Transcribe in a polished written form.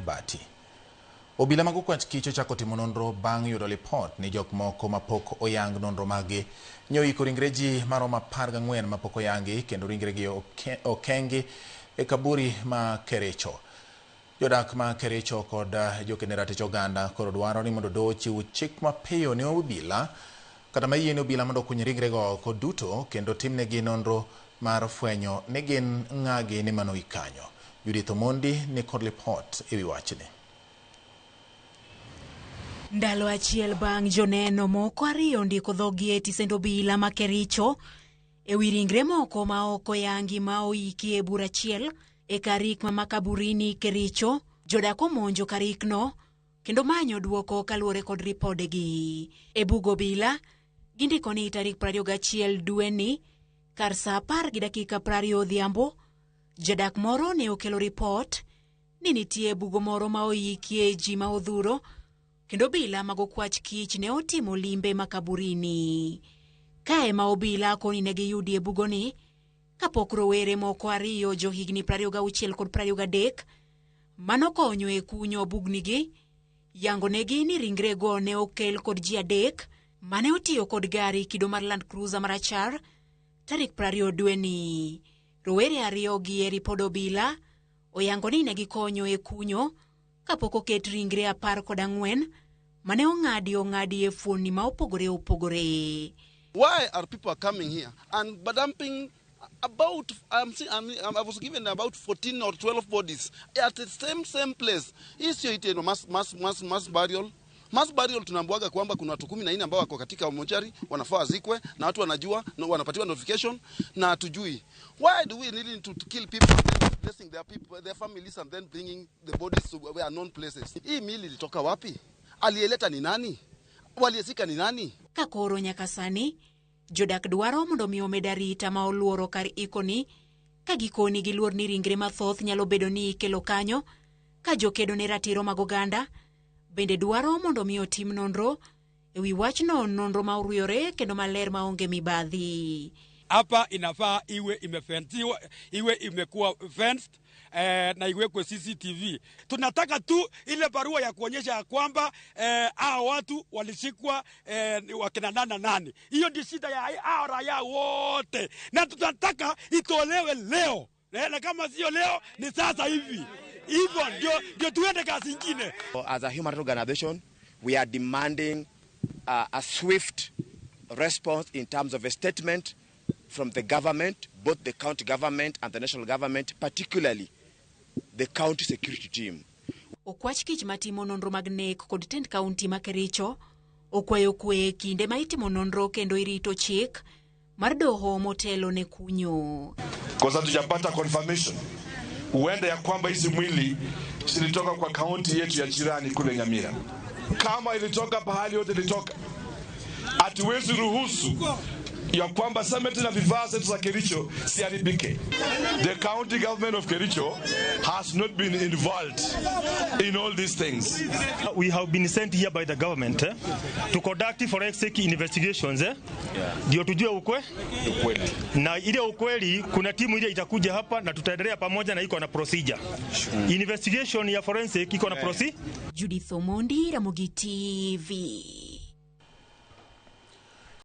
bati. Obila magokwach kicho chako timo nonro bang' yudo lipot ni jok moko mapok oyang nonro magi nyoiko ringre ji maromo 14 mapok oyangi kendo ringregi okengi e kaburi ma Kericho. Jodak ma Kericho kod jokene ratich oganda koro dwaro ni mondo doho ochiw chik mapiyo ne obila kata mayiene obila mondo okuny ringrego oko duto kendo timnegi nonro mar fwenyo ni gin ng'agi ni mano ikanyo. Judith Omondi ni kod lipot ewi wachni. Ndalo achiel bang' joneno moko ariyo ndiko dhogi e tisend obila ma Kericho ewi ringre moko ma ok oyangi ma oiki e bura achiel e karik ma Makaburini Kericho, jodak omonjo karikno kendo manyo duoko kaluwore kod ripodegi. E bug obila gindiko ni tarik 21 dwe ni kar saa 10:20 odhiambo jadak moro ne okelo ripot ni nitie bugo moro ma oikie ji ma odhuro kendo obila magokwach kich ne otimo limbe Makaburini. Kae ma obila koni ne giyudi e bugoni kapok rowere moko ariyo johigni 26 kod 23 manokonyo e kunyo bugnigi yangonegi ni ringrego ne okel kod ji 3 mane otiyo kod gari kido mar Land Cruiser marachar tarik 20 dwe ni. Rowere ariyo gi e ripod obila oyango ni ne gikonyo e kunyo kapok oket ringre 14 mane ong'adi e fuoni ma opogore. Why are people coming here and dumping about, I was given about 14 or 12 bodies at the same place. Isio ite no mass burial. Mass burial tunambuaga kwamba kuna watu 14 ambao wako katika mochari wanafaa wazikwe na watu wanajua wanapatiwa notification na hatujui. Why do we need to kill people and placing their families and then bringing the bodies to where known places? Hii mili ilitoka wapi? Alieleta ni nani? Waliesika ni nani? Kakoro nyakasani jodak dwaro mondo mi omeda rita ma oluoro kar ikoni ka gikoni gi luor ni ringre mathoth nyalo bedo ni ikelo kanyo ka jokedo ne ratiro mag oganda bende dwaro mondo mi otim nonro ewi wachno, nonro ma uruyore kendo maler maonge mibadhi. Hapa inafaa iwe imefensiwa, iwe imekuwa fenced na iwekwe CCTV. Tunataka tu ile barua ya kuonyesha kwamba hao watu walishikwa wakina nani. Hiyo ndio shida ya hao raia wote. Na tunataka itolewe leo. Na kama sio leo ni sasa hivi. Hivyo ndio tuende kazi nyingine. As a human rights organization, we are demanding a swift response in terms of a statement from the government, both the county government and the national government, particularly the county security team. Okwach kich matimo nonro mag nek kod tend county ma Kericho okwayo kwe kinde ma itimo nonro kendo irito chik mar doho motelo ne kunyo. Kwa sababu tujapata confirmation huenda ya kwamba hizi mwili zilitoka kwa kaunti yetu ya jirani kule Nyamira. Kama ilitoka pahali yote ilitoka, hatuwezi ruhusu ya kwamba summit na vifaa zetu za Kericho siharibike. The county government of Kericho has not been involved in all these things. We have been sent here by the government to conduct forensic investigations. Ndio tujue ukweli. Na ile ukweli kuna timu ile itakuja hapa na tutaendelea pamoja na iko na procedure. Investigation ya forensic iko na procedure. Judith Omondi, Ramogi TV.